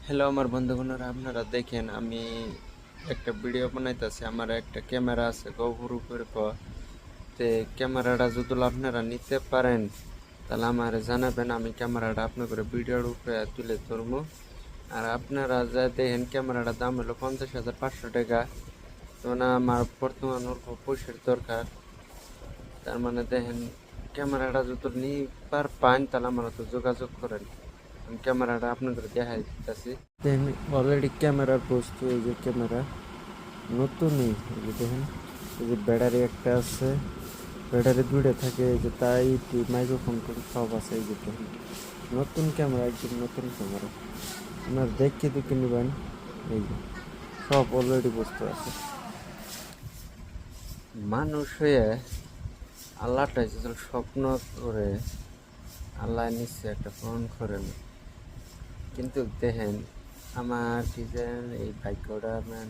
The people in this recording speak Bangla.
হ্যালো আমার বন্ধুগণরা, আপনারা দেখেন আমি একটা ভিডিও বানাইতেছি। আমার একটা ক্যামেরা আছে গোপুর তে ক্যামেরাটা যদি আপনারা নিতে পারেন তাহলে আমার জানাবেন, আমি ক্যামেরাটা আপনাদের ভিডিওর উপরে তুলে ধরবো। আর আপনারা যা দেখেন ক্যামেরাটার দাম হলো 50,500 টাকা। তো না, আমার বর্তমান অল্প পয়সার দরকার। তার মানে দেখেন, ক্যামেরাটা যদি নিবার পান তাহলে আমার তো যোগাযোগ করেন। আমি ক্যামেরাটা আপনাদের দেখাই দিতেছি। দেখেন, অলরেডি ক্যামেরার বস্তু, এই যে ক্যামেরা নতুনই, এই যে দেখেন, এই যে ব্যাটারি একটা আছে, ব্যাটারি দুইটা থাকে, এই যে তাই মাইক্রোফোন সব আছে। এই যে দেখেন, নতুন ক্যামেরা, একদম নতুন ক্যামেরা। আপনার দেখে দেখে নেবেন। এই যে সব অলরেডি বস্তু আছে। মানুষ হয়ে আল্লাহটা যে স্বপ্ন করে আল্লাহ নিশ্চয় একটা পূরণ করেন। কিন্তু দেখেন, আমার ডিজাইন এই ভাগ্যটা হয়